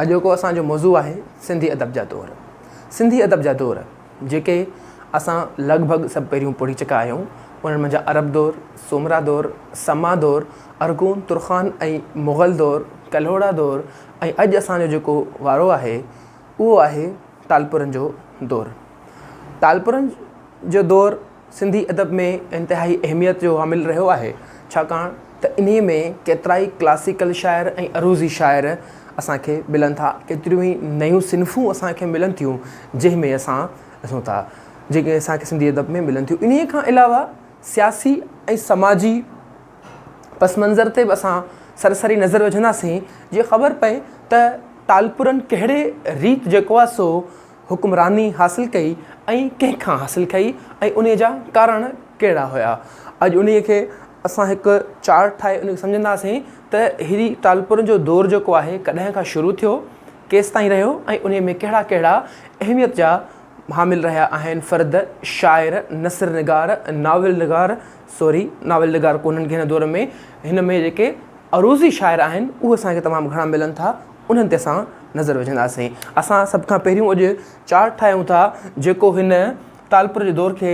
अॼोको असांजो मौज़ू आहे सिंधी अदब जा दौर। सिंधी अदब जा दौर जेके असां लॻभॻि सभु पहिरियों पढ़ी चुका आहियूं। उन्हनि मंझां अरब दौर, सोमरा दौर, समा दौर, अरगून, तुरखान ऐं मुग़ल दौर, कल्होड़ा दौर ऐं अॼु असांजो जेको वारो आहे उहो आहे तालपुरनि जो दौर। तालपुरनि जो दौर सिंधी अदब में इंतिहाई अहमियत जो हामिल रहियो आहे, छाकाणि त इन में केतिरा ई क्लासिकल शाइर ऐं अरूज़ी शाइर असांखे मिलनि था। केतिरियूं ई नयूं सिन्फ़ूं असांखे मिलनि थियूं जंहिंमें असां ॾिसूं था जेके असांखे सिंधी अदब में मिलनि थियूं। इन खां अलावा सियासी ऐं समाजी पस मंज़र ते बि असां सरसरी नज़र विझंदासीं जीअं ख़बर पए त तालपुरनि कहिड़े रीत जेको आहे सो हुकुमरानी हासिलु कई ऐं कंहिंखां हासिलु कई ऐं उन जा कारण कहिड़ा हुया। अॼु उन खे असां हिकु चार्ट ठाहे उन खे सम्झंदासीं त हीअ तालपुरनि जो दौर जेको आहे कॾहिं खां शुरू थियो, केसि ताईं रहियो ऐं उन में कहिड़ा कहिड़ा अहमियत जा हामिल रहिया आहिनि फ़र्द, शाइर, नसर निगार, नाविल निगार कोन्हनि खे हिन दौर में। हिन में जेके अरूज़ी शाइर आहिनि उहे असांखे तमामु घणा मिलनि था, उन्हनि ते असां नज़र विझंदासीं। असां सभ खां पहिरियों अॼु चार्ट ठाहियूं था जेको हिन तालपुर जे दौर खे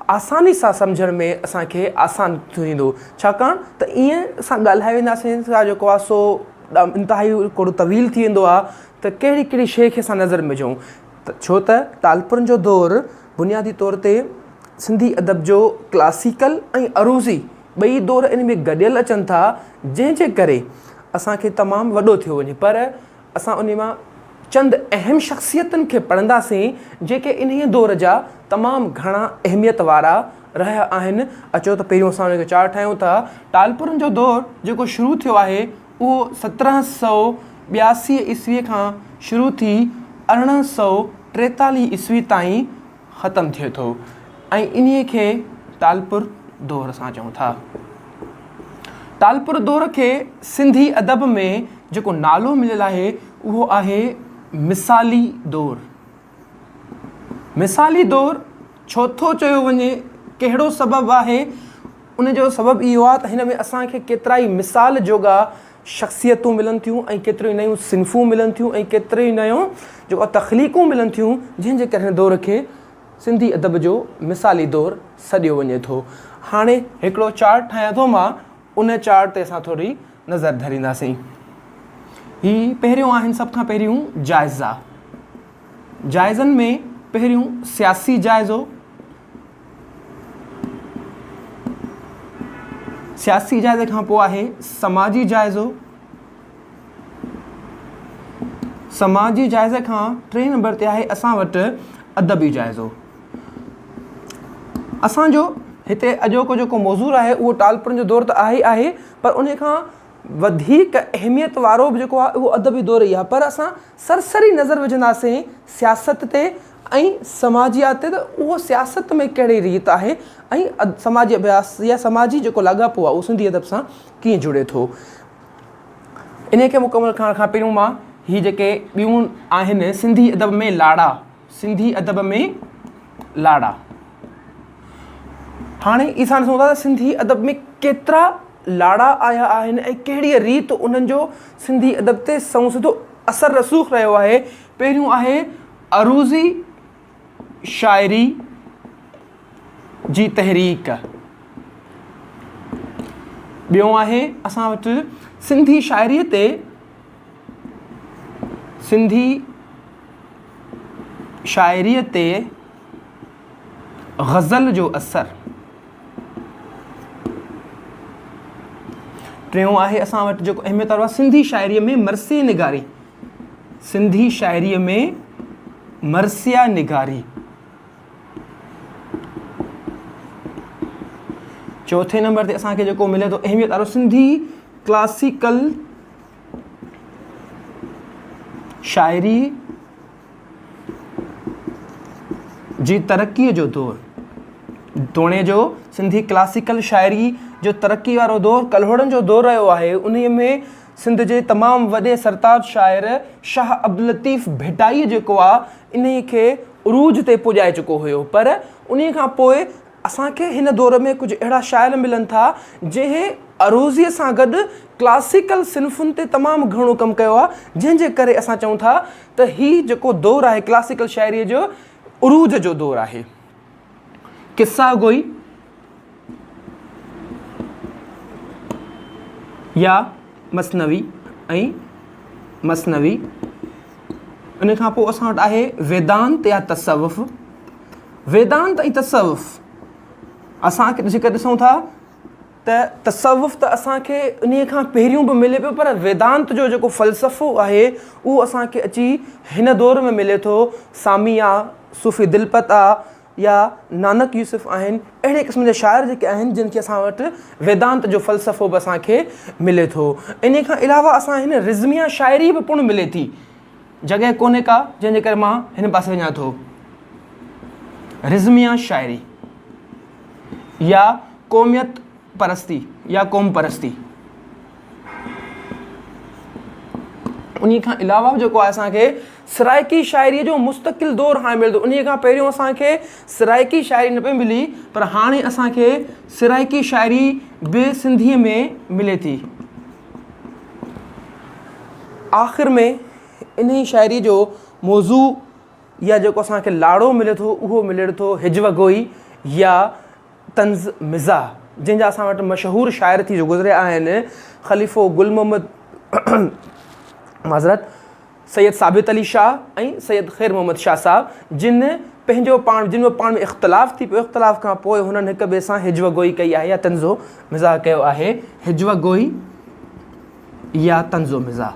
आसानी सां सम्झण में असांखे आसान थींदो, छाकाणि त ईअं असां ॻाल्हाए वेंदासीं त जेको आहे सो इंतिहाई हिकिड़ो तवील थी वेंदो आहे त कहिड़ी कहिड़ी शइ खे असां नज़र में विझूं। छो त तालपुरनि जो दौर बुनियादी तौर ते सिंधी अदब जो क्लासिकल ऐं अरूज़ी ॿई दौर इन में गॾियल अचनि था, जंहिंजे करे असांखे तमामु वॾो थियो वञे। पर असां उन मां चंद अहम शख़्सियतुनि खे पढ़ंदासीं जेके इन दौर जा तमामु घणा अहमियत वारा रहिया आहिनि। अचो त पहिरियों असां उनखे चार्ट ठाहियूं था। तालपुरनि जो दौर जेको शुरू थियो आहे उहो 1782 ईस्वीअ खां शुरू थी 1843 ईस्वी ताईं ख़तमु थिए थो ऐं इन खे तालपुर दौर असां चऊं था। तालपुर दौर खे सिंधी अदब में जेको नालो मिलियलु आहे उहो आहे मिसाली दौर। मिसाली दौर छो थो चयो वञे, कहिड़ो सबबु आहे? उन जो सबबु इहो आहे त हिन में असांखे केतिरा ई मिसाल जोगा शख़्सियतूं मिलनि थियूं ऐं केतिरियूं नयूं सिन्फ़ूं मिलनि थियूं ऐं केतिरियूं नयूं जेको तख़लीक़ूं मिलनि थियूं, जंहिंजे करे हिन दौर खे सिंधी अदब जो मिसाली दौर सॾियो वञे थो। हाणे हिकिड़ो चार्ट ठाहियां थो मां, उन चार्ट ते असां थोरी नज़र धरींदासीं। ही पहिरियों आहिनि सभ खां पहिरियों जाइज़ा। जाइज़नि में पहिरियों सियासी जाइज़ो, सियासी जाइज़े खां पोइ आहे समाजी जाइज़ो, समाजी जाइज़े खां 3 नंबर ते आहे असां वटि अदबी जाइज़ो। असांजो हिते अॼोको जेको मौज़ूअ आहे उहो तालपुरनि जो दौर त आहे ई आहे, पर उन खां वधीक अहमियत वारो बि जेको आहे उहो अदबी दौर ई आहे। पर असां सरसरी नज़र विझंदासीं सियासत ते ऐं समाजियात ते, त उहो सियासत में कहिड़ी रीत आहे ऐं समाजी अभ्यास या समाजी जेको लाॻापो आहे उहो सिंधी अदब सां कीअं जुड़े थो। इन खे मुकमल करण खां पहिरियों मां हीअ जेके ॿियूं आहिनि सिंधी अदब में लाड़ा, सिंधी अदब में लाड़ा। हाणे असां ॾिसूं था त सिंधी अदब में केतिरा लाड़ा आया आहिनि ऐं कहिड़ी रीत उन्हनि जो सिंधी अदब ते सऊं सिधो असरु रसूख़ रहियो आहे। पहिरियों आहे अरूज़ी शाइरी जी तहरीक, ॿियों आहे असां वटि सिंधी शाइरीअ ते ग़ज़ल जो असरु, टियों आहे असां वटि जेको अहमियत वारो आहे सिंधी शाइरीअ में मरसिया निगारी, सिंधी शाइरीअ में मरसिया निगारी। चौथे नंबर ते असांखे जेको मिले थो अहमियत वारो सिंधी क्लासिकल शाइरी जी तरक़ीअ जो दौर। तोणे जो सिंधी क्लासिकल शाइरी जो तरक़ी वारो दौर कल्होड़नि जो दौर रहियो आहे। उन में सिंध जे तमामु वॾे सरताज शाइर शाह अब्दुल लतीफ़ भिटाई जेको आहे इन खे उरूज ते पुॼाए चुको हुयो। पर उन खां पोइ असांखे हिन दौर में कुझु अहिड़ा शाइर मिलनि था जंहिं अरूज़ीअ सां गॾु क्लासिकल सिन्फ़ुनि ते तमामु घणो कमु कयो आहे, जंहिंजे करे असां चऊं था त हीउ जेको दौरु आहे क्लासिकल शाइरीअ जो उरूज जो दौरु आहे। किस्सा गोई या मसनवी ऐं मसनवी, उन खां पोइ असां वटि आहे वेदांत या तसव्वुफ़। वेदांत ऐं तसव्वुफ़ असांखे जेकर ॾिसूं था त तसव्वुफ़ त असांखे उन खां पहिरियों बि मिले पियो, पर वेदांत जो जेको फ़लसफ़ो आहे उहो असांखे अची हिन दौर में मिले थो। सामी आहे, सूफ़ी दिलपत आहे, या नानक यूसुफ़ आहिनि, अहिड़े क़िस्म जा शाइर जेके आहिनि जिन खे असां वटि वेदांत जो फ़लसफ़ो बि असांखे मिले थो। इन खां अलावा असां हिन रिज़मिया शाइरी बि पिणु मिले थी। जॻह कोन्हे का जंहिंजे करे मां हिन पासे वञा थो। रिज़मिया शाइरी या क़ौमियत परस्ती या क़ौम परस्ती, उन खां अलावा जेको आहे असांखे सराइकी शाइरीअ जो मुस्तक़िल दौरु हाणे मिले थो। उन खां पहिरियों असांखे सराइकी शाइरी न पई मिली, पर हाणे असांखे सराइकी शाइरी बि सिंधीअ में मिले थी। आख़िर में इन ई शाइरी जो मौज़ू या जेको असांखे लाड़ो मिले थो उहो मिले थो हिजव गोई या तंज़ मिज़ा, जंहिंजा असां वटि मशहूरु शाइर थी जो गुज़रिया आहिनि। ख़लीफ़ो गुल मोहम्मद माज़रत सैयद साबित अली शाह ऐं सैयद ख़ैर मोहम्मद शाह साहब, जिन में पाण में इख़्तिलाफ़ थी पियो। इख़्तिलाफ़ खां पोइ हुननि हिक ॿिए सां हिजव गोई कई आहे या तंज़ो मिज़ा कयो आहे। हिजव गोई या तंज़ो मिज़ा,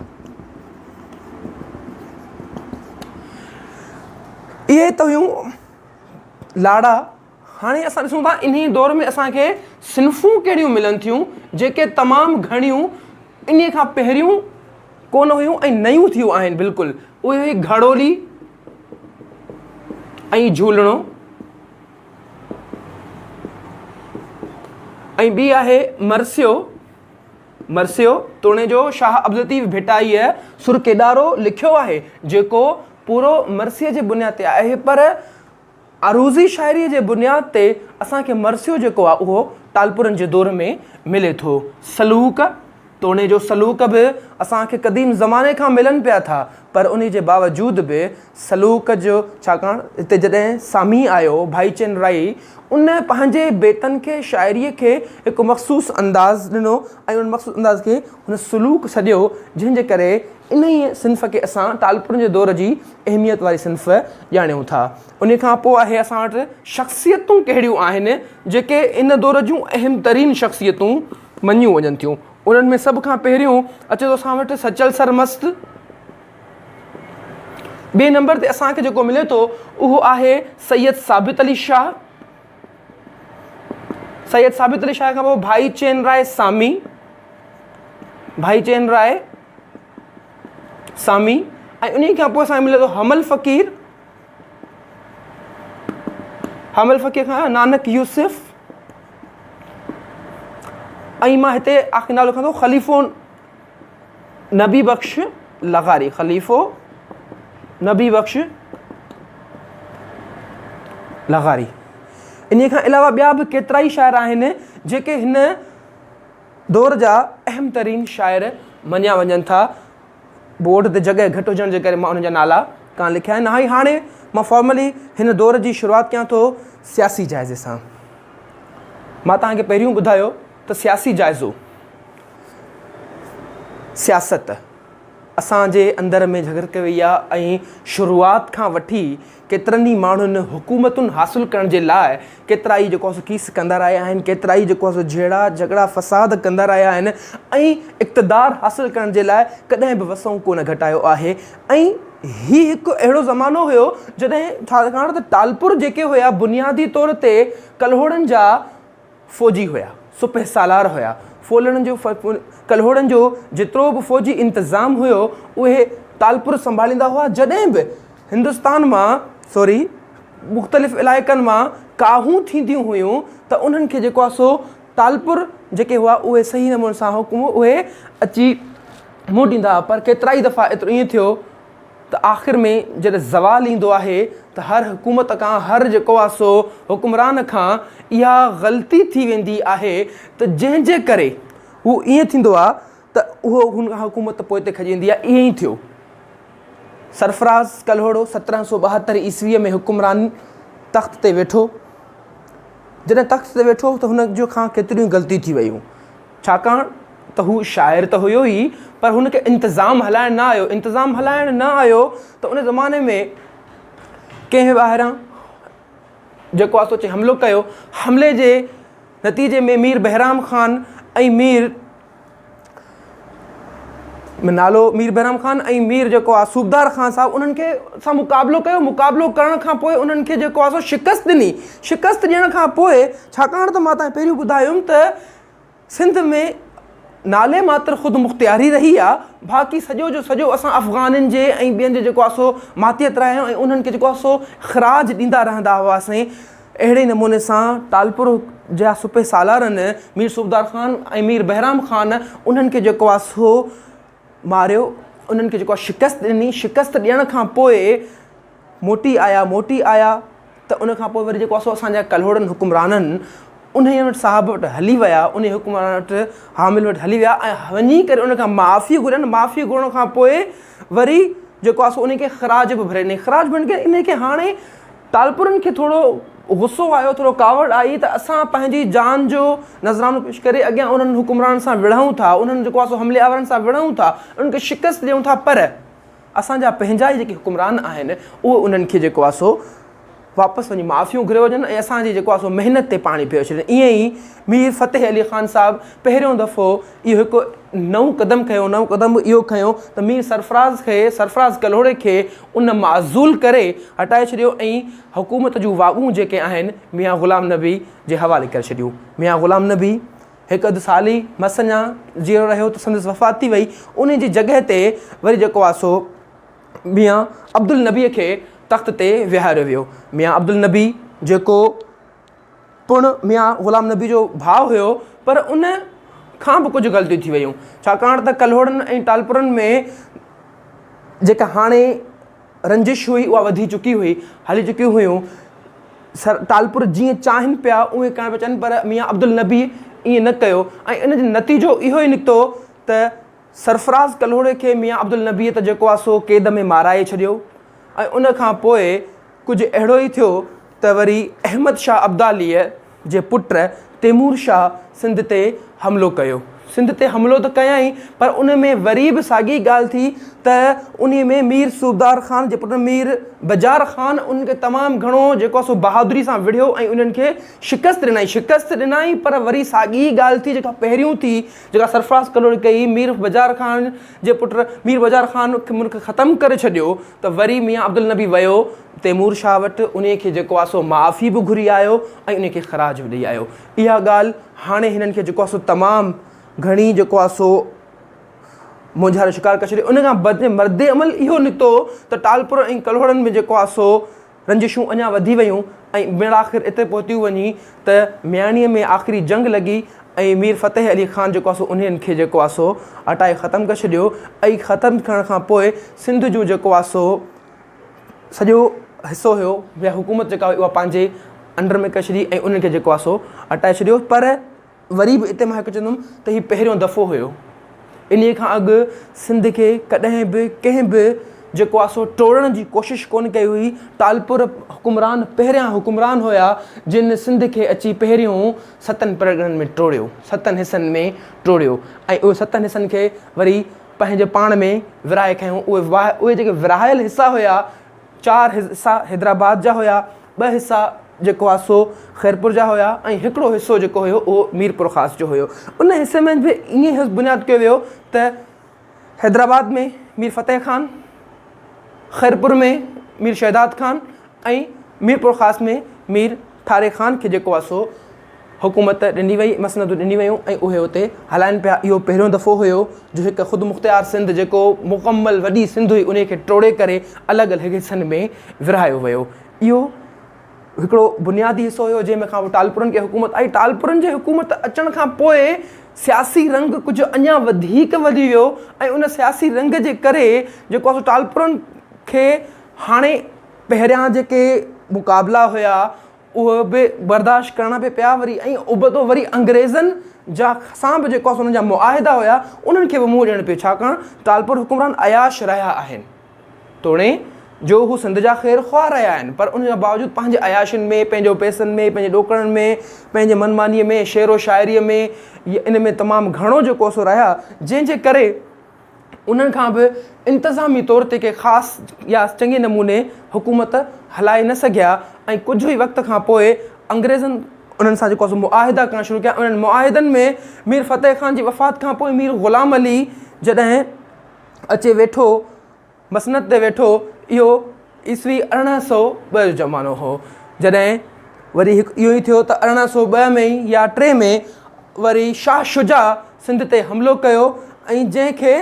इहे त हुयूं लाड़ा। हाणे असां ॾिसूं था इन दौर में असांखे सिन्फ़ूं कहिड़ियूं मिलनि थियूं जेके तमामु घणियूं इन खां पहिरियों कोन हुयूं ऐं नयूं थियूं आहिनि बिल्कुलु। उहे हुई घड़ोली ऐं झूलणो, ऐं ॿी आहे मरसियो। मरसियो तोणे जो शाह अब्दुल लतीफ़ भिटाईअ सुर केॾारो लिखियो आहे, जेको पूरो मरसीअ जे बुनियाद ते आहे, पर अरूज़ी शाइरीअ जे बुनियाद ते असांखे मरसियो जेको आहे उहो टालपुरनि जे दौर में मिले थो। सलूक तोणे जो सलूक बि असांखे क़दीम ज़माने खां मिलनि पिया था, पर उन जे बावजूद बि सलूक जो छाकाणि हिते जॾहिं सामी आयो भाईचंद राई, उन पंहिंजे बेतनि खे शाइरीअ खे हिकु मख़सूस अंदाज़ ॾिनो ऐं उन मख़सूस अंदाज़ खे हुन सलूक सॼियो, जंहिंजे करे इन ई सिन्फ़ खे असां टालपुरनि जे दौर जी अहमियत वारी सिन्फ़ ॼाणियूं था। उन खां पोइ आहे असां वटि शख़्सियतूं कहिड़ियूं आहिनि जेके इन दौर जूं अहम तरीन शख़्सियतूं मञियूं वञनि थियूं। उन्हनि में सभ खां पहिरियों अचे थो असां वटि सचल सरमस्त। ॿिए नंबर ते असांखे जेको मिले थो उहो आहे सैयद साबित अली शाह। सैयद साबित अली शाह खां पोइ भाईचंद राय सामी, भाईचंद राय सामी, ऐं उन खां पोइ असांखे मिले थो हमल फ़क़ीर। हमल फ़क़ीर खां नानक यूसुफ़, ऐं मां हिते आख़िरी नालो लिखां थो ख़लीफ़ो नबी बख़्श लगारी। ख़लीफ़ो नबी बख़्श लगारी। इन खां अलावा ॿिया बि केतिरा ई शाइर आहिनि जेके हिन दौर जा अहम तरीन शाइर मञिया वञनि था। बोर्ड ते जॻह घटि हुजण जे करे मां उन्हनि जा नाला कान लिखिया आहिनि। हाणे मां फॉर्मली हिन दौर जी शुरूआति कयां थो सियासी जाइज़े सां। मां तव्हांखे पहिरियों ॿुधायो त सियासी जाइज़ो, सियासत असांजे अंदर में झगड़के वई आहे ऐं शुरूआति खां वठी केतिरनि ई माण्हुनि हुकूमतुनि हासिलु करण जे लाइ केतिरा ई जेको आहे कीस कंदा रहिया आहिनि, केतिरा ई जेको आहे जहिड़ा झगड़ा फ़साद कंदा रहिया आहिनि ऐं इक़्तिदार हासिलु करण जे लाइ कॾहिं बि वसूं कोन घटायो आहे। ऐं हीउ हिकु अहिड़ो ज़मानो हुयो जॾहिं छाकाणि त टालपुर जेके हुया बुनियादी तौर ते कल्होड़नि जा फ़ौजी हुया, सुपह सालार हुया। कल्होड़नि जो जेतिरो बि फ़ौजी इंतिज़ाम हुयो उहे टालपुर संभालींदा हुआ। जॾहिं बि हिंदुस्तान मां मुख़्तलिफ़ इलाइक़नि मां काहूं थींदियूं हुयूं त उन्हनि खे जेको आहे सो टालपुर जेके हुआ उहे सही नमूने सां हुकुम उहे अची मोटींदा। पर केतिरा ई दफ़ा एतिरो ईअं थियो त आख़िर में जॾहिं ज़वाल ईंदो आहे त हर हुकूमत खां, हर जेको आहे सो हुकुमरान खां इहा ग़लती थी वेंदी आहे त जंहिंजे करे उहो ईअं थींदो आहे त उहो हुन खां हुकूमत पोइ ते खॼंदी आहे। ईअं ई थियो। सरफराज़ कल्होड़ो 1772 ईस्वीअ में हुकुमरान तख़्त ते वेठो। जॾहिं तख़्त ते वेठो त हुन जो खां केतिरियूं ग़लतियूं थी वियूं, छाकाणि त हू शाइर त हुयो ई, पर हुनखे इंतिज़ाम हलाइणु न आयो। इंतिज़ाम हलाइणु न आयो त उन ज़माने में कंहिं ॿाहिरां जेको आहे सोचे हमिलो कयो। हमले जे नतीजे में मीर बहराम ख़ान ऐं मीर बहराम ख़ान ऐं मीर जेको आहे सूबदार ख़ान साहिबु उन्हनि खे सां मुक़ाबिलो कयो। मुक़ाबिलो करण खां पोइ उन्हनि खे जेको आहे सो शिकस्त ॾिनी। शिकस्त ॾियण खां पोइ, छाकाणि त मां तव्हांखे पहिरियों ॿुधायुमि त सिंध में नाले मात्र ख़ुदि मुख़्तियारी रही आहे, बाक़ी सॼो जो सॼो असां अफ़गाननि जे ऐं ॿियनि जे जेको आहे सो मातियत रहिया ऐं उन्हनि खे जेको आहे सो ख़राज ॾींदा रहंदा हुआसीं। अहिड़े नमूने सां टालपुर जा सुपे सालारनि मीर सूबदार ख़ान ऐं मीर बहराम ख़ान उन्हनि खे जेको आहे सो मारियो। उन्हनि खे जेको आहे शिकस्त ॾिनी। शिकस्त ॾियण खां पोइ मोटी आया त उन खां पोइ वरी जेको आहे सो असांजा कल्होड़नि हुकुमराननि उन वटि साहिब वटि हली विया, उन हुकुमरान वटि हामिल वटि हली विया ऐं वञी करे उन खां माफ़ी घुरनि। माफ़ी घुरण खां पोइ वरी जेको आहे सो उन खे ख़राज बि भरे ॾिनई। ख़राज भरण खे इन खे हाणे टालपुरनि खे थोरो गुस्सो आयो, थोरो कावड़ आई त असां पंहिंजी जान जो नज़रानो पेश करे अॻियां उन्हनि हुकुमरान सां विढ़ूं था, उन्हनि जेको आहे सो हमले आवरनि सां विढ़ूं था, उन्हनि खे शिकस्त ॾियूं था। पर असांजा पंहिंजा ई जेके हुकुमरान आहिनि उहे उन्हनि खे जेको आहे सो वापसि वञी माफ़ियूं घुरे वञनि ऐं असांजी जेको आहे सो महिनत ते पाणी पियो छॾनि। ईअं ई मीर फ़तेह अली ख़ान साहिबु पहिरियों दफ़ो इहो हिकु नओं क़दम खयो। नओं क़दम इहो खयो त मीर सरफराज़ कल्होड़े खे उन माज़ूल करे हटाए छॾियो ऐं हुकूमत जूं वाॻूं जेके आहिनि मियां ग़ुलाम नबी जे हवाले करे छॾियूं। मियां ग़ुलाम नबी हिकु अधु साली मसञा जीअरो रहियो त संदसि वफ़ात थी वई। उन जी जॻह ते वरी जेको आहे सो मियां अब्दुल नबीअ खे तख़्त ते विहारियो वियो। मियां अब्दुल नबी जेको पिणु मियां ग़ुलाम नबी जो भाउ हुयो, पर उन खां बि कुझु ग़लतियूं थी वियूं, छाकाणि त कल्होड़नि ऐं टालपुरनि में जेका हाणे रंजिश हुई उहा वधी चुकी हुई, हली चुकियूं हुयूं। टालपुर जीअं चाहिनि पिया उहे करणु पिया चाहिनि, पर मियां अब्दुल नबी ईअं न कयो ऐं इन जो नतीजो इहो ई निकितो त सरफराज़ कल्होड़े खे मियां अब्दुल नबीअ त जेको आहे सो क़ैद में माराए छॾियो ऐं उन खां पोइ कुझु अहिड़ो ई थियो त वरी अहमद शाह अब्दालीअ जे पुट तैमूर शाह सिंध ते हमिलो कयो। सिंध ते हमिलो त कयईं, पर उन में वरी बि साॻी ॻाल्हि थी त उन में मीर सूबदार ख़ान जे पुट मीर बजार ख़ान उनखे तमामु घणो जेको आहे सो बहादुरी सां विढ़ियो ऐं उन्हनि खे शिकस्त ॾिनई। पर वरी साॻी ॻाल्हि थी जेका पहिरियों थी, जेका सरफराज़ कल्होड़े कई। मीर बजार ख़ान जे पुट मीर बजार ख़ान मुल्क ख़तमु करे छॾियो त वरी मियां अब्दुल नबी वियो तैमूर शाह वटि, उन खे जेको आहे सो माफ़ी बि घुरी आयो ऐं उन खे ख़राज बि ॾेई आयो। इहा ॻाल्हि हाणे हिननि खे जेको आहे सो तमामु घणी जेको आहे सो मुंझारो शिकार करे छॾियो। उन खां मर्दे अमल इहो निकितो त टालपुर ऐं कल्होड़नि में जेको आहे सो रंजिशूं अञा वधी वियूं ऐं बेड़ आख़िर एतिरे पहुतियूं वञी त मियाणीअ में आख़िरी जंग लॻी ऐं मीर फ़तेह अली ख़ान जेको आहे सो उन्हनि खे जेको आहे सो हटाए ख़तमु करे छॾियो ऐं ख़तमु करण खां पोइ सिंध जो जेको आहे सो सॼो हिसो हुयो या हुकूमत जेका हुई उहा पंहिंजे अंडर में करे छॾी ऐं उन्हनि खे जेको आहे सो हटाए छॾियो। पर वरी बि हिते मां हिकु चवंदुमि त हीउ पहिरियों दफ़ो हुयो। इन खां अॻु सिंध खे कॾहिं बि कंहिं बि जेको आहे सो टोड़ण जी कोशिशि कोन कई हुई। टालपुर हुकुमरान पहिरियां हुकुमरान हुया जिन सिंध खे अची पहिरियों 7 परॻणनि में टोड़ियो, 7 हिसनि में टोड़ियो ऐं उहे 7 हिसनि खे वरी पंहिंजे पाण में विराए खयूं। उहे जेके विरायल हिसा हुया, 4 हिसा हैदराबाद जा हुया, 2 हिसा जेको आहे सो ख़ैरपुर जा हुया ऐं हिकिड़ो हिसो जेको हुयो उहो मीरपुर ख़ास जो हुयो। उन हिसे में बि ईअं बुनियादु कयो वियो त हैदराबाद में मीर फ़तेह ख़ान, ख़ैरपुर में मीर शहदाद ख़ान ऐं मीरपुर ख़ास में मीर ठारे ख़ान खे जेको आहे सो हुकूमत ॾिनी वई, मसनदूं ॾिनी वियूं ऐं उहे हुते हलाइनि पिया। इहो पहिरियों दफ़ो हुयो जो हिकु ख़ुदि मुख़्तियार सिंध जेको मुकमल वॾी सिंध हुई उन खे टोड़े करे अलॻि अलॻि हिसनि में विरहायो वियो। इहो हिकिड़ो बुनियादी हिसो हुयो जंहिंमें खां टालपुरनि खे हुकूमत आई। टालपुरनि जे हुकूमत अचण खां पोइ सियासी रंग कुझु अञा वधीक वधी वियो ऐं उन सियासी रंग जे करे जेको आहे सो टालपुरनि खे हाणे पहिरियां जेके मुक़ाबला हुया उहे बि बर्दाश्त करणा पिया। वरी ऐं उबतो वरी अंग्रेज़नि जा सां बि जेको आहे उन्हनि जा मुआहिदा हुया उन्हनि खे बि मुंहुं ॾियणु पियो, छाकाणि टालपुर हुकुमरान अयाश रहिया आहिनि। तोड़े जो हू सिंध जा ख़ैर ख़्वाह रहिया आहिनि, पर उन जे बावजूदि पंहिंजे अयाशियुनि में, पंहिंजो पैसनि में, पंहिंजे ॾोकड़नि में, पंहिंजे मनमानीअ में, शेरो शाइरीअ में, इन में तमामु घणो जेको सो रहिया, जंहिंजे करे उन्हनि खां बि इंतिज़ामी तौर ते के ख़ासि या चङे नमूने हुकूमत हलाए न सघिया। ऐं कुझु ई वक़्त खां पोइ अंग्रेज़नि उन्हनि सां जेको मुआहिदा करणु शुरू कया। उन्हनि मुआहिदनि में मीर फ़तेह ख़ान जी वफ़ात खां पोइ मीर ग़ुलाम अली जॾहिं अचे वेठो मसनद ते वेठो, इहो ईस्वी 1802 जो ज़मानो हो, जॾहिं वरी हिकु इहो ई थियो त 1802 में ई या 3 में वरी शाह शुजा सिंध ते हमिलो कयो ऐं जंहिंखे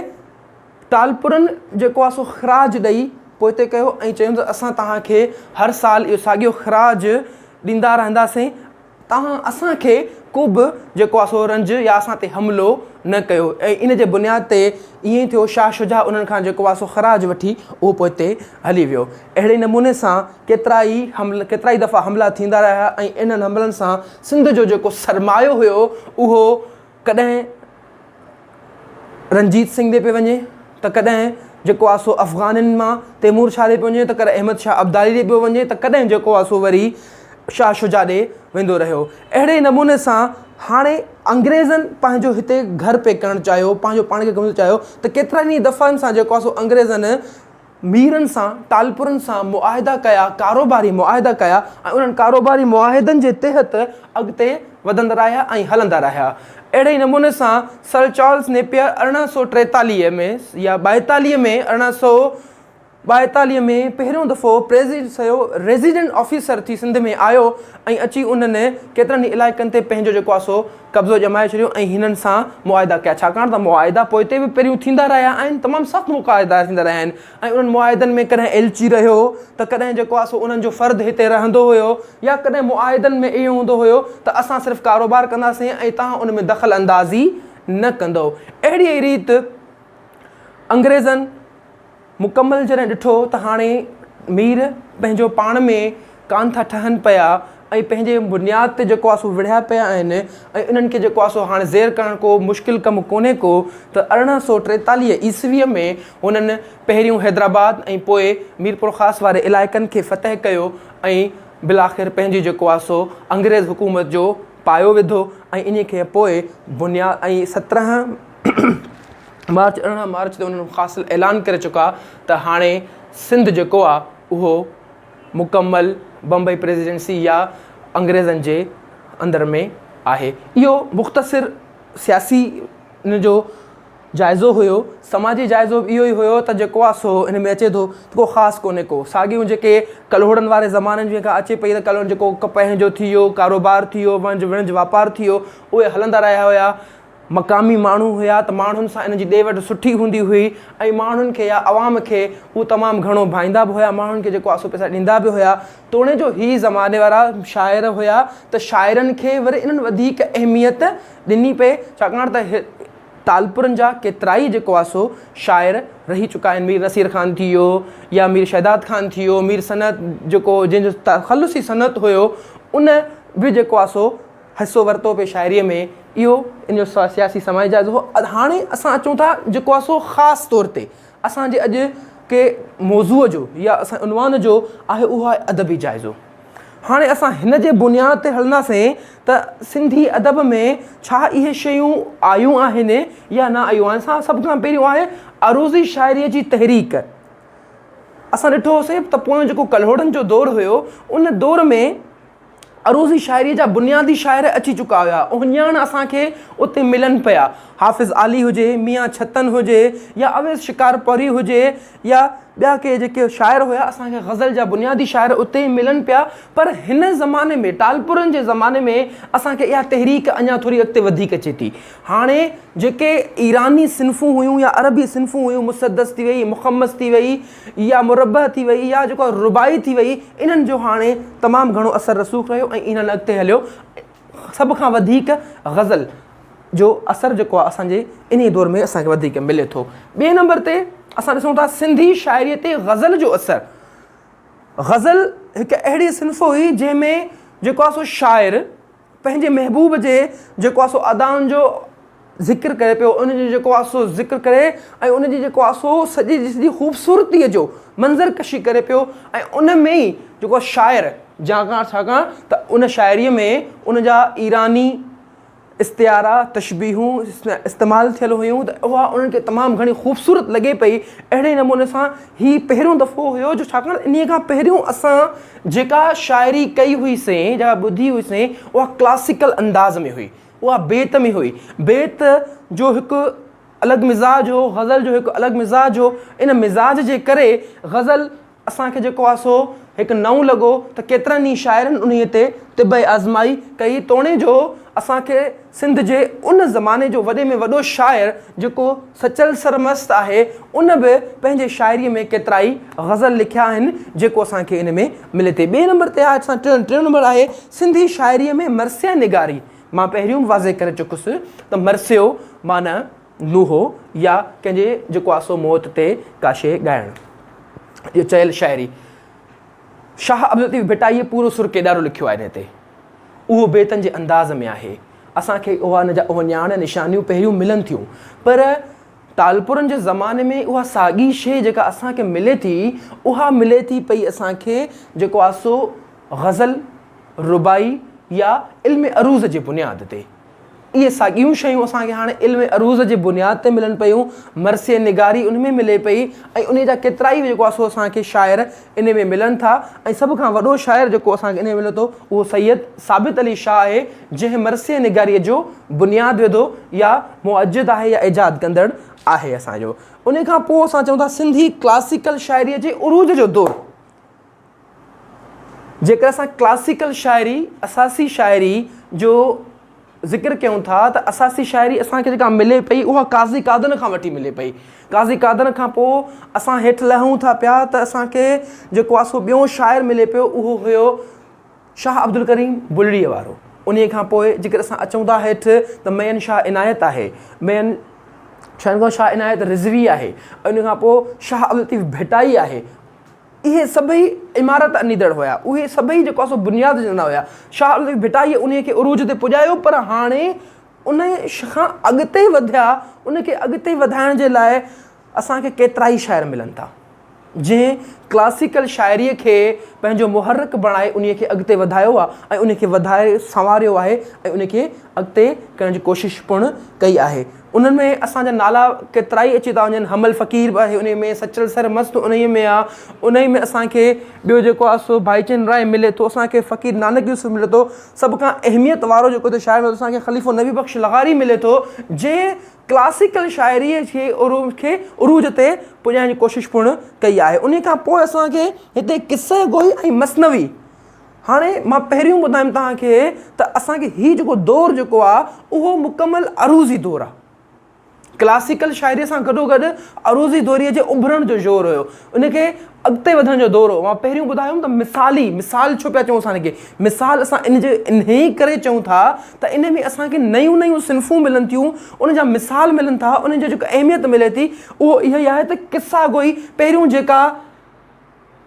टालपुरनि जेको आहे सो ख़राज ॾेई पोइ हिते कयो ऐं चयूं त असां तव्हांखे हर साल इहो साॻियो ख़राज ॾींदा रहंदासीं, तव्हां असांखे को बि जेको आहे सो रंज या असां ते हमिलो न कयो। ऐं इन जे बुनियाद ते ईअं ई थियो, शाह शुजा उन्हनि खां जेको आहे सो ख़राज वठी उहो पोइ हिते हली वियो। अहिड़े नमूने सां केतिरा ई दफ़ा हमला थींदा रहिया ऐं इन्हनि हमलनि सां सिंध जो जेको सरमायो हुयो उहो कॾहिं रंजीत सिंह ॾे पियो वञे, त कॾहिं जेको आहे सो अफ़गाननि मां तैमूर शाह ॾे पियो वञे, त कॾहिं अहमद शाह अब्दाली ॾे पियो वञे, त कॾहिं जेको आहे सो वरी शाह शुजा ॾे वेंदो रहियो। अहिड़े नमूने सां हाणे अंग्रेज़नि पंहिंजो हिते घर पे करणु चाहियो, पंहिंजो पाण खे करणु चाहियो, त केतिरा ई दफ़नि सां जेको आहे सो अंग्रेज़नि मीरनि सां टालपुरनि सां मुआहिदा कया, कारोबारी मुआहिदा कया ऐं उन्हनि कारोबारी मुआहिदनि जे तहत अॻिते वधंदा रहिया ऐं हलंदा रहिया। अहिड़े ई नमूने सां सर चार्ल्स नेपियर 1843 में या 42 में 1842 में पहिरियों दफ़ो रेज़िडेंट ऑफिसर थी सिंध में आयो ऐं अची उन्हनि केतिरनि ई इलाइक़नि ते पंहिंजो जेको आहे सो कब्ज़ो जमाए छॾियो ऐं हिननि सां मुआहिदा कया, छाकाणि त मुआहिदा पोइ ते बि पहिरियों थींदा रहिया आहिनि, तमामु सख़्तु मुआहिदा थींदा रहिया आहिनि। ऐं उन्हनि मुआहिदनि में कॾहिं एलची रहियो, त कॾहिं जेको आहे सो उन्हनि जो फ़र्दु हिते रहंदो हुयो, या कॾहिं मुआहिदनि में इहो हूंदो हुयो त असां सिर्फ़ु कारोबार कंदासीं ऐं तव्हां उन में दख़ल अंदाज़ी न कंदो। अहिड़ी ई रीति अंग्रेज़नि मुकमल जॾहिं ॾिठो त हाणे मीर पंहिंजो पाण में कान था ठहनि पिया ऐं पंहिंजे बुनियाद ते जेको आहे सो विढ़िया पिया आहिनि ऐं इन्हनि खे जेको आहे सो हाणे ज़ेर करणु को मुश्किल कमु कोन्हे को, त 1843 ईस्वीअ में हुननि पहिरियों हैदराबाद ऐं पोइ मीरपुर ख़ासि वारे इलाइक़नि खे फ़तह कयो ऐं बिलाख़िर पंहिंजी जेको आहे सो अंग्रेज़ हुकूमत जो पायो विधो ऐं इन खे पोइ बुनियाद ऐं 18 मार्च ते उन्हनि ख़ासि ऐलान करे चुका त हाणे सिंध जेको आहे उहो मुकमल बम्बई प्रेसिडेंसी या अंग्रेज़नि जे अंदर में आहे। इहो मुख़्तसिर सियासी इन जो जाइज़ो हुयो। समाजी जाइज़ो इहो ई हुयो त जेको आहे सो इन में अचे थो को ख़ासि कोन्हे को, साॻियूं जेके कलोड़नि वारे ज़माननि जेका अचे पई त कलोड़ जेको कपह जो थी वियो, कारोबार थी वियो, वणिज वापारु थी वियो, उहे हलंदा रहिया हुया। मक़ामी माण्हू हुया त माण्हुनि सां इन जी ॾे वठि सुठी हूंदी हुई ऐं माण्हुनि खे या अवाम खे उहे तमामु घणो भाईंदा बि हुया, माण्हुनि खे जेको आहे सो पैसा ॾींदा बि हुया। तोड़े जो ही ज़माने वारा शाइर हुया त शाइरनि खे वरी इन्हनि वधीक अहमियत ॾिनी पए, छाकाणि त टालपुरनि जा केतिरा ई जेको आहे सो शाइर रही चुका आहिनि। मीर नसीर ख़ान थी वियो या मीर शहदाद ख़ान थी वियो, मीर सनत जेको जंहिंजो तख़लुसी सनत हुयो उन बि जेको आहे सो हिसो वरितो पिए शाइरीअ में। इहो इन जो सियासी समाजी जाइज़ो हो। हाणे असां अचूं था जेको आहे सो ख़ासि तौर ते असांजे अॼु के मौज़ूअ जो या असां उनवान जो आहे उहो आहे अदबी जाइज़ो। हाणे असां हिन जे बुनियाद ते हलंदासीं त सिंधी अदब में छा इहे शयूं आयूं आहिनि या न आयूं आहिनि। असां सभ खां पहिरियों आहे अरूज़ी शाइरीअ जी तहरीक। असां ॾिठोसीं त पोइ जेको कल्होड़नि जो दौरु हुयो उन दौर में अरूज़ी शाइरी जा बुनियादी शाइर अची चुका हुया, उहिञाण असांखे उते मिलनि पिया। हाफ़िज़ आली हुजे, मियां छतन हुजे या अवेज़ शिकारपुरी हुजे या ॿिया के जेके शाइर हुया, असांखे ग़ज़ल जा बुनियादी शाइर उते ई मिलनि पिया। पर हिन ज़माने में टालपुरनि जे ज़माने में असांखे इहा तहरीक अञा थोरी अॻिते वधीक अचे थी। हाणे जेके ईरानी सिन्फ़ूं हुयूं या अरबी सिन्फ़ूं हुयूं, मुसद्दस थी वई, मुखम्मस थी वई या मुरबह थी वई या जेको रुबाई थी वई, इन्हनि जो हाणे तमामु घणो असरु रसूख़ रहियो ऐं इन्हनि अॻिते हलियो। सभ खां वधीक ग़ज़ल जो असरु जेको आहे असांजे इन दौर में असांखे वधीक मिले थो। ॿिए नंबर ते असां ॾिसूं था सिंधी शाइरीअ ते ग़ज़ल जो असरु। ग़ज़ल हिकु अहिड़ी सिन्फ़ हुई जंहिंमें जेको आहे सो शाइर पंहिंजे महबूब जे जेको आहे सो अदाउनि जो ज़िक्र करे पियो, उनजो जेको आहे सो ज़िक्र करे ऐं उनजी जेको आहे सो सॼी ख़ूबसूरतीअ जो मंज़र कशी करे पियो। ऐं उन में ई जेको आहे शाइर छाकाणि त उन शाइरीअ में उनजा ईरानी इस्तियारा तशबीहूं इस्तेमालु थियल हुयूं, त उहा उन्हनि खे तमामु घणी ख़ूबसूरत लॻे पई। अहिड़े नमूने सां हीउ पहिरियों दफ़ो हुयो जो छाकाणि इन खां पहिरियों असां जेका शाइरी कई हुईसीं, जेका ॿुधी हुईसीं, उहा क्लासिकल अंदाज़ में हुई, उहा बेत में हुई। बेत जो हिकु अलॻि मिज़ाज हो, ग़ज़ल जो हिकु अलॻि मिज़ाज हो। इन मिज़ाज जे करे ग़ज़ल असांखे जेको आहे सो हिकु नओं लॻो त केतिरनि ई शाइरनि उन ते तिब आज़माई कई। तोणे जो असांखे सिंध जे उन ज़माने जो वॾे में वॾो शाइर जेको सचल सरमस्त आहे, उन बि पंहिंजे शाइरीअ में केतिरा ई ग़ज़ल लिखिया आहिनि जेको असांखे इन में मिले थी। ॿिए नंबर ते आहे असां टियों नंबर आहे सिंधी शाइरीअ में मरसिया निगारी। मां पहिरियों वाज़े करे चुकुसि त मरसियो माना लूहो या कंहिंजे जेको आहे सो मौत ते का शइ ॻाइणु, इहो चयल शाइरी। शाह अब्दुल लतीफ़ भिटाईअ पूरो सुर केॾारो लिखियो आहे हिन ते, उहो बेतनि जे अंदाज़ में आहे। असांखे उहा न्याण निशानियूं पहिरियों मिलनि थियूं, पर तालपुरनि जे ज़माने में उहा साॻी शइ जेका असांखे मिले थी, उहा मिले थी पई असांखे जेको आहे सो ग़ज़ल, रुबाई या इल्म अरूज़ जे बुनियाद ते। इहे साॻियूं शयूं असांखे हाणे इल्म अरूज़ जे बुनियाद ते मिलनि पियूं। मरसिया निगारी उन में मिले पई ऐं उन जा केतिरा ई जेको आहे सो असांखे शाइर इन में मिलनि था। ऐं सभ खां वॾो शाइर जेको असांखे इन में मिले थो उहो सैयद साबित अली शाह आहे, जंहिं मरसिया निगारीअ जो बुनियादु विधो या मुअज्जिद आहे या इजाद कंदड़ आहे असांजो। उन खां पोइ असां चऊं था सिंधी क्लासिकल शाइरीअ जे उरूज जो दौरु। जेकर असां क्लासिकल शाइरी, असासी शाइरी जो ज़िक्र कयूं था त असासी शाइरी असांखे जेका मिले पई उहा काज़ी कादन खां वठी मिले पई। काज़ी कादन खां पोइ असां हेठि लहूं था पिया त असांखे जेको आहे सो ॿियों शाइर मिले पियो, उहो हुयो शाह अब्दुल करीम बुलड़ीअ वारो। उन खां पोइ जेकर असां अचूं था हेठि त मयन शाह इनायत आहे, मयन शाह इनायत रिज़वी आहे, उन खां पोइ शाह अब्दुल लतीफ़ भिटाई आहे। इहे सभई इमारत अनीदड़ हुया, उहे सभई जेको आहे सो बुनियादु ॾिना हुया। शाह अब्दुल लतीफ़ भिटाई उन खे उरूज ते पुॼायो, पर हाणे उन खां अॻिते वधिया, उनखे अॻिते वधाइण जे लाइ असांखे केतिरा ई शाइर मिलनि था, जंहिं क्लासिकल शाइरीअ खे पंहिंजो मुहर्रिक बणाए उन खे अॻिते वधायो आहे ऐं उन खे वधाए संवारियो आहे ऐं उन खे अॻिते करण जी कोशिशि पिणु कई आहे। उन्हनि में असांजा नाला केतिरा ई अची था वञनि। हमल फ़क़ीर बि आहे उन में, सचल सरमस्त उन में आहे, उन में असांखे ॿियो जेको आहे सो भाईचंद राय मिले थो, असांखे फ़क़ीर नानक यूसुफ मिले थो। सभ खां अहमियत वारो जेको हिते शाइर मिले थो असांखे ख़लीफ़ो नबी बख़्श लग़ारी मिले थो, जंहिं क्लासिकल शाइरीअ खे उरूज ते पुॼाइण जी कोशिशि पिणु कई आहे। उन खां पोइ असांखे हिते किस्सा गोई ऐं मसनवी। हाणे मां पहिरियों ॿुधायमि तव्हांखे त असांखे हीउ जेको दौरु जेको आहे उहो मुकमल अरूज़ी दौरु आहे। क्लासिकल शाइरीअ सां गॾोगॾु अरूज़ी दौरीअ जे उभरण जो ज़ोर हुयो, उनखे अॻिते वधण जो दौरु हो। मां पहिरियों ॿुधायुमि त मिसाल छो पिया चऊं असां हिनखे, मिसाल असां इन ई करे चऊं था त इन में असांखे नयूं नयूं सिन्फ़ूं मिलनि थियूं, उन जा मिसाल मिलनि था, उन जो जेको अहमियत मिले थी उहो इहा ई आहे त किस्सा गोई। पहिरियों जेका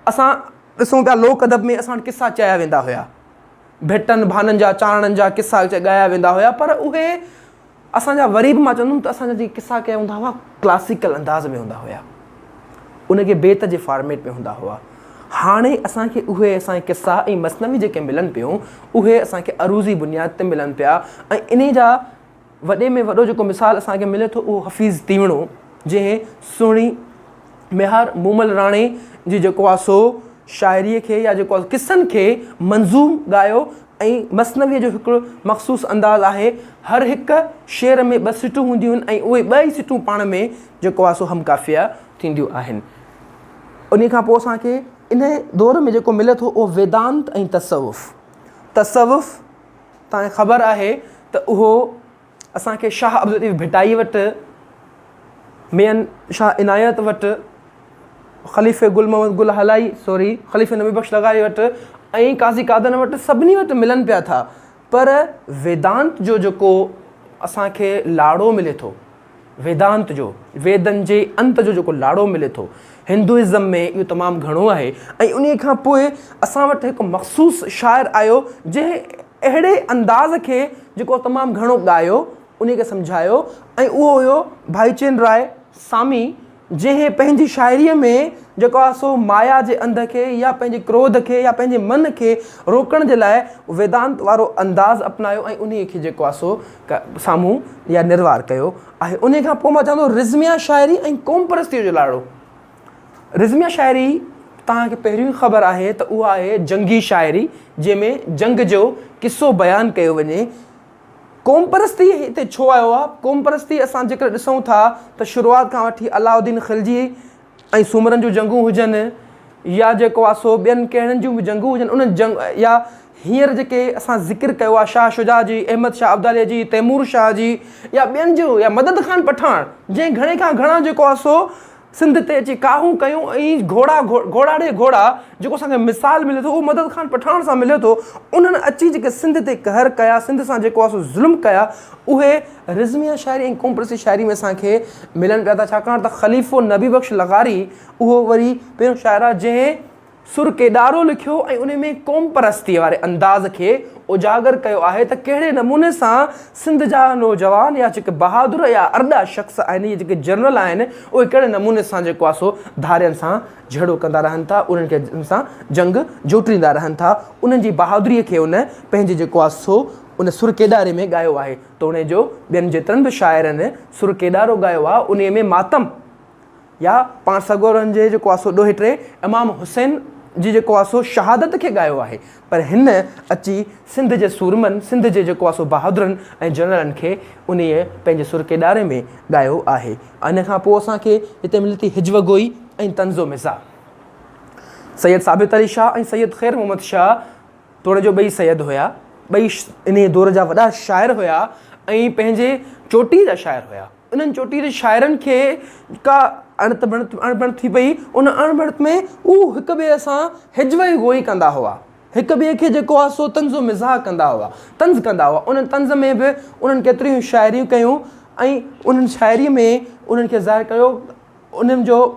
असां ॾिसूं पिया लोक अदब में असां किस्सा चया वेंदा हुया, भिटनि भाननि जा चाणनि जा किस्सा ॻाया वेंदा हुया, पर उहे असांजा वरी बि मां चवंदुमि त असांजा जेके किस्सा कया हूंदा हुआ क्लासिकल अंदाज़ में हूंदा हुया, उनखे बेत जे फॉर्मेट में हूंदा हुआ। हाणे असांखे उहे असांजे किस्सा ऐं मसनवी जेके मिलनि पियूं उहे असांखे अरूज़ी बुनियाद ते मिलनि पिया। ऐं इन जा वॾे में वॾो जेको मिसाल असांखे मिले थो उहो हफ़ीज़ तीवणो, जंहिं सुहिणी मेहर मूमल राणे जी जेको आहे सो शाइरीअ खे या जेको आहे किसनि खे मंज़ूम ॻायो। ऐं मसनवीअ जो हिकिड़ो मख़सूस अंदाज़ आहे, हर हिकु शेर में 2 सिटूं हूंदियूं आहिनि ऐं उहे 2 ई सिटूं पाण में जेको आहे सो हमकाफ़िया थींदियूं आहिनि। उन खां पोइ असांखे इन दौर में जेको मिले थो उहो वेदांत ऐं तसवुफ़ तव्हांखे ख़बर आहे त उहो असांखे शाह अब्दुल लतीफ़ भिटाई वटि, मयन शाह इनायत वटि, ख़लीफ़े ख़लीफ़े नबी बख़्श लग़ारी वटि ऐं काज़ी कादन वटि सभिनी वटि मिलनि पिया था। पर वेदांत जो जेको असांखे लाड़ो मिले थो, वेदांत जो वेदनि जे अंत जो जेको लाड़ो मिले थो हिंदुइज़म में, इहो तमामु घणो आहे। ऐं उन खां पोइ असां वटि हिकु मख़सूस शाइर आयो जंहिं अहिड़े अंदाज़ खे जेको तमामु घणो ॻायो उन खे सम्झायो। ऐं उहो हुयो भाईचंद राय सामी, जंहिं पंहिंजी शाइरीअ में जेको आहे सो माया जे अंध खे या पंहिंजे क्रोध खे या पंहिंजे मन खे रोकण जे लाइ वेदांत वारो अंदाज़ अपनायो ऐं उन खे जेको आहे सो साम्हूं या निर्वार कयो आहे। उन खां पोइ मां चवंदो रिज़्मिया शाइरी ऐं क़ौम परस्तीअ जो लाड़ो। रिज़्मिया शाइरी तव्हांखे पहिरियों ई ख़बर आहे त उहा आहे जंगी शाइरी, जंहिंमें जंग जो किस्सो बयानु कयो वञे। क़ौम परस्ती हिते छो आयो आहे? क़ौम परस्ती असां जेकर ॾिसूं था त शुरूआति खां वठी अलाउद्दीन खिलजी ऐं सूमरनि जूं जंगूं हुजनि या जेको आहे सो ॿियनि कहिड़नि जूं बि जंगूं हुजनि, उन जंग या हींअर जेके असां ज़िक्र कयो आहे शाह शुजा जी, अहमद शाह अब्दाली जी, तैमूर शाह जी या ॿियनि जो, या मदद ख़ान पठान, जंहिं घणे खां घणा जेको आहे सो सिंध ते अची काहूं कयूं ऐं घोड़ा ॾे घोड़ा जेको असांखे मिसाल मिले थो उहो मदद ख़ान पठान सां मिले थो। उन्हनि अची जेके सिंध ते कहर कया, सिंध सां जेको आहे सो ज़ुल्म कया, उहे रिज़्मिया शाइरी ऐं क़ौम परस्ती शाइरी में असांखे मिलनि पिया था। छाकाणि त ख़लीफ़ो नबी बख़्श लगारी उहो वरी पहिरियों शाइर आहे जंहिं सुर केॾारो लिखियो ऐं उन में क़ौम परस्तीअ वारे अंदाज़ खे उजागर कयो आहे त कहिड़े नमूने सां सिंध जा नौजवान या जेके बहादुर या अरड़ा शख़्स आहिनि, इहे जेके जनरल आहिनि, उहे कहिड़े नमूने सां जेको आहे सो धारियनि सां झेड़ो कंदा रहनि था, उन्हनि खे सां जंग जोटींदा रहनि था। उन्हनि जी बहादुरीअ खे उन पंहिंजे जेको आहे सो उन सुर केॾारे में ॻायो आहे। त उन जो ॿियनि जेतिरनि बि शाइरनि सुर केॾारो ॻायो आहे, उन में मातम या पाण सगोरनि जे जेको आहे सो ॾोहे टे इमाम हुसैन जी जेको आहे सो शहादत खे ॻायो आहे। पर हिन अची सिंध जे सूरमनि, सिंध जे जेको आहे सो बहादुरनि ऐं जनरलनि खे उन पंहिंजे सुर केॾारे में ॻायो आहे। इन खां पोइ असांखे हिते मिले थी हिजव गोई ऐं तंज़ो मिज़ा। सैयद साबित अली शाह ऐं सैयद ख़ैर मोहम्मद शाह तोड़े जो ॿई सैयद हुया, ॿई इन दौर जा वॾा शाइर हुया ऐं पंहिंजे चोटी जा शाइर हुया। उन्हनि चोटी जे शाइरनि खे का अणबणत थी पई, उन अणबणत में उहे हिक ॿिए सां हिजव गोई कंदा हुआ, हिक ॿिए खे जेको आहे सो तंज़ो मिज़ाह कंदा हुआ, तंज़ कंदा हुआ। उन्हनि तंज़ में बि उन्हनि केतिरियूं शाइरियूं कयूं ऐं उन्हनि शाइरीअ में उन्हनि खे ज़ाहिर कयो। उन्हनि जो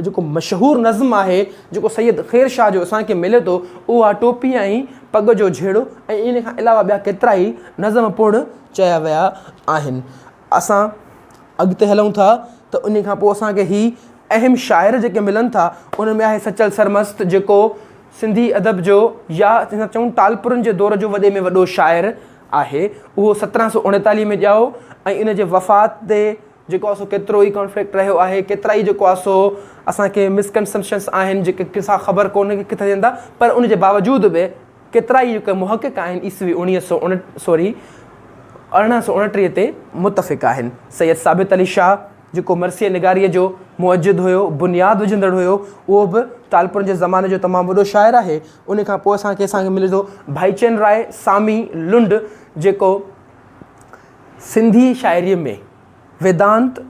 जेको मशहूरु नज़्म आहे जेको सैयद ख़ैर शाह जो असांखे मिले थो, उहो आहे टोपी ऐं पग जो झेड़ो, ऐं इन खां अलावा ॿिया केतिरा ई नज़्म पिणु चया विया आहिनि। असां अॻिते हलूं था त उन खां पोइ असांखे ही अहम शाइर जेके मिलनि था, उन में आहे सचल सरमस्त, जेको सिंधी अदब जो या चऊं टालपुरनि जे दौर जो वॾे में वॾो शाइर आहे। उहो 1739 में ॼाओ ऐं इन जे वफ़ात ते जेको आहे सो केतिरो ई कॉन्फ्लिक्ट रहियो आहे, केतिरा ई जेको आहे सो असांखे मिसकनसेप्शन्स आहिनि जेके कंहिंसां ख़बर कोन्हे कि किथे वेंदा, पर उन जे बावजूद बि केतिरा ई जेके मुहक़िक़ आहिनि ईस्वी 1829 ते मुतफ़िक़ आहिनि। सैयद साबित अली शाह जेको मरसिया निगारीअ जो मुअज्जिद हुयो, बुनियादु विझंदड़ हुयो, उहो बि तालपुरनि जे ज़माने जो तमामु वॾो शाइर आहे। उन खां पोइ असांखे मिले थो भाईचंद राय सामी लुंड, जेको सिंधी शाइरीअ में वेदांत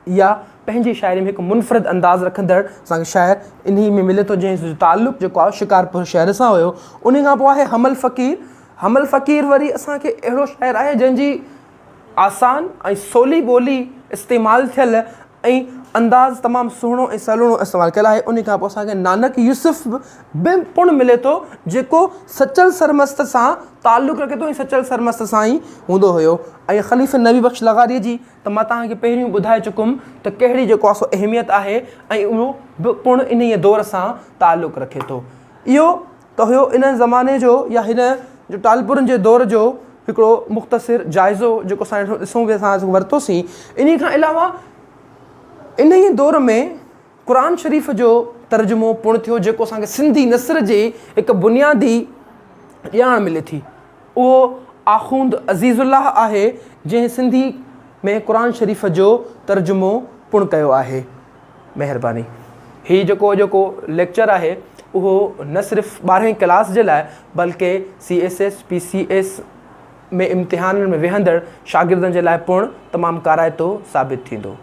या पंहिंजी शाइरी में हिकु मुनफ़रिद अंदाज़ रखंदड़ असांखे शाइर इन में मिले थो, जंहिंजो ताल्लुक़ु जेको आहे शिकारपुर शहर सां हुयो। उन खां पोइ आहे हमल फ़क़ीर। हमल फ़क़ीर वरी असांखे अहिड़ो शाइर आहे जंहिंजी आसान ऐं सवली ॿोली इस्तेमालु थियल ऐं अंदाज़ तमामु सुहिणो ऐं सवलो इस्तेमालु कयल आहे। उन खां पोइ असांखे नानक यूसुफ बि पिणु मिले थो, जेको सचल सरमस्त सां ताल्लुक़ु रखे थो ऐं सचल सरमस्त सां ई हूंदो हुयो। ऐं ख़लीफ़ नबी बख़्श लगारीअ जी त मां तव्हांखे पहिरियों ॿुधाए चुकुमि त कहिड़ी जेको आहे सो अहमियत आहे ऐं उहो बि पिणु इन ई दौर सां ताल्लुक़ु रखे थो। इहो त हुयो इन ज़माने जो या हिन जो टालपुरनि जे दौर जो हिकिड़ो मुख़्तसिर जाइज़ो जेको असां ॾिसूं पिया, असां वरितोसीं। इन खां अलावा इन ई दौर में क़ुरान शरीफ़ जो तर्जुमो पिणु थियो, जेको असांखे सिंधी नसर जी हिकु बुनियादी ॼाण मिले थी। उहो आख़ूंद अज़ीज़ुल्लाह आहे, जंहिं सिंधी में क़ुरान शरीफ़ जो तर्जुमो पिणु कयो आहे। महिरबानी। हीउ जेको लेक्चर आहे उहो न सिर्फ़ु 12वीं क्लास जे लाइ बल्कि CSS PCS में इम्तिहाननि में वेहंदड़ शागिर्दनि जे लाइ पिणु तमामु काराइतो साबित थींदो।